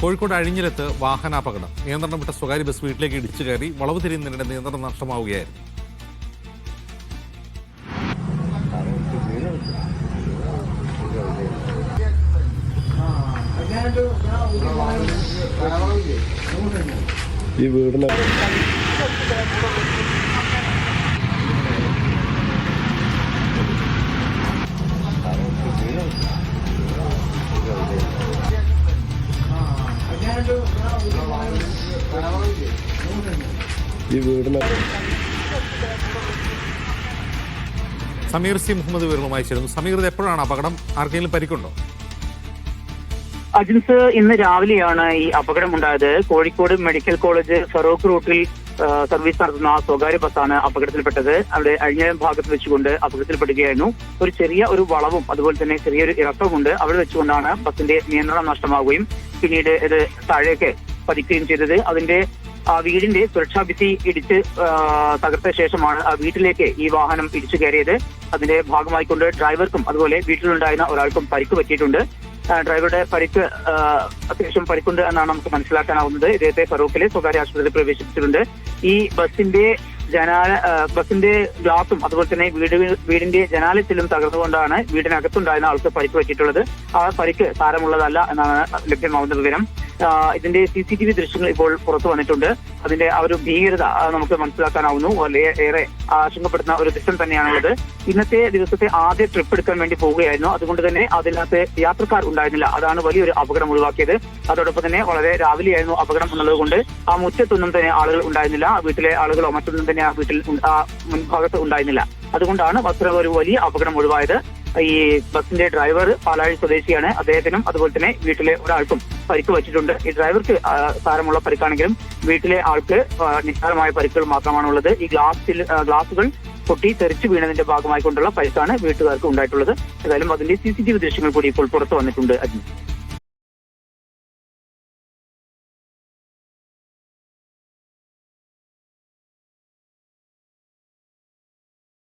കോഴിക്കോട് അഴിഞ്ഞിലത്ത് വാഹനാപകടം. നിയന്ത്രണം വിട്ട സ്വകാര്യ ബസ് വീട്ടിലേക്ക് ഇടിച്ചു കയറി വളവ് തിരിയുന്നതിനിടെ നിയന്ത്രണം നഷ്ടമാവുകയായിരുന്നു. ഈ വീടിന് സമീർ സി മുഹമ്മദ് വിവരങ്ങളുമായി ചേരുന്നു. സമീർ, ഇത് എപ്പോഴാണ് അപകടം? ആർക്കെങ്കിലും പരിക്കുണ്ടോ? അജിൻസ്, ഇന്ന് രാവിലെയാണ് ഈ അപകടമുണ്ടായത്. കോഴിക്കോട് മെഡിക്കൽ കോളേജ് ഫറോക്ക് റൂട്ടിൽ സർവീസ് നടത്തുന്ന സ്വകാര്യ ബസ്സാണ് അപകടത്തിൽപ്പെട്ടത്. അവിടെ അഴിഞ്ഞ ഭാഗത്ത് വെച്ചുകൊണ്ട് അപകടത്തിൽപ്പെടുകയായിരുന്നു. ഒരു ചെറിയ ഒരു വളവും അതുപോലെ തന്നെ ചെറിയൊരു ഇറക്കവുമുണ്ട്. അവിടെ വെച്ചുകൊണ്ടാണ് ബസിന്റെ നിയന്ത്രണം നഷ്ടമാവുകയും പിന്നീട് ഇത് താഴേക്ക് പതിക്കുകയും ചെയ്തത്. അതിന്റെ വീടിന്റെ സുരക്ഷാ ഭിത്തി ഇടിച്ച് തകർത്ത ശേഷമാണ് ആ വീട്ടിലേക്ക് ഈ വാഹനം ഇടിച്ചു കയറിയത്. അതിന്റെ ഭാഗമായിക്കൊണ്ട് ഡ്രൈവർക്കും അതുപോലെ വീട്ടിലുണ്ടായിരുന്ന ഒരാൾക്കും പരിക്ക് പറ്റിയിട്ടുണ്ട്. ഡ്രൈവറുടെ പരിക്ക് അത്യാവശ്യം പരിക്കുണ്ട് എന്നാണ് നമുക്ക് മനസ്സിലാക്കാനാവുന്നത്. ഇദ്ദേഹത്തെ ഫറൂഖിലെ സ്വകാര്യ ആശുപത്രിയിൽ പ്രവേശിപ്പിച്ചിട്ടുണ്ട്. ഈ ബസിന്റെ ഗ്ലാസും അതുപോലെ തന്നെ വീടിന്റെ ജനാലച്ചിലും തകർന്നുകൊണ്ടാണ് വീടിനകത്തുണ്ടായിരുന്ന ആൾക്ക് പരിക്ക് പറ്റിയിട്ടുള്ളത്. ആ പരിക്ക് സാരമുള്ളതല്ല എന്നാണ് ലഭ്യമാവുന്ന വിവരം. ഇതിന്റെ CCTV ദൃശ്യങ്ങൾ ഇപ്പോൾ പുറത്തു വന്നിട്ടുണ്ട്. അതിന്റെ ആ ഒരു ഭീകരത നമുക്ക് മനസ്സിലാക്കാനാവുന്നു. ഏറെ ആശങ്കപ്പെടുന്ന ഒരു ദൃശ്യം തന്നെയാണുള്ളത്. ഇന്നത്തെ ദിവസത്തെ ആദ്യ ട്രിപ്പ് എടുക്കാൻ വേണ്ടി പോവുകയായിരുന്നു. അതുകൊണ്ട് തന്നെ അതിനകത്ത് യാത്രക്കാർ ഉണ്ടായിരുന്നില്ല. അതാണ് വലിയൊരു അപകടം ഒഴിവാക്കിയത്. അതോടൊപ്പം തന്നെ വളരെ രാവിലെയായിരുന്നു അപകടം എന്നുള്ളത് കൊണ്ട് ആ മുറ്റത്തൊന്നും തന്നെ ആളുകൾ ഉണ്ടായിരുന്നില്ല. വീട്ടിലെ ആളുകളോ മറ്റൊന്നും തന്നെ ആ വീട്ടിൽ മുൻഭാഗത്ത് ഉണ്ടായിരുന്നില്ല. അതുകൊണ്ടാണ് ബസ്സിന് ഒരു വലിയ അപകടം ഒഴിവായത്. ഈ ബസിന്റെ ഡ്രൈവർ പാലാഴി സ്വദേശിയാണ്. അദ്ദേഹത്തിനും അതുപോലെ തന്നെ വീട്ടിലെ ഒരാൾക്കും പരിക്ക് പറ്റിയിട്ടുണ്ട്. ഈ ഡ്രൈവർക്ക് സാരമുള്ള പരിക്കാണെങ്കിലും വീട്ടിലെ ആൾക്ക് നിസ്സാരമായ പരിക്കുകൾ മാത്രമാണുള്ളത്. ഈ ഗ്ലാസുകൾ പൊട്ടി തെറിച്ചു വീണതിന്റെ ഭാഗമായിക്കൊണ്ടുള്ള പരിക്കാണ് വീട്ടുകാർക്ക് ഉണ്ടായിട്ടുള്ളത്. ഏതായാലും അതിന്റെ CCTV ദൃശ്യങ്ങൾ കൂടി ഇപ്പോൾ പുറത്തു വന്നിട്ടുണ്ട്. അജിൻ.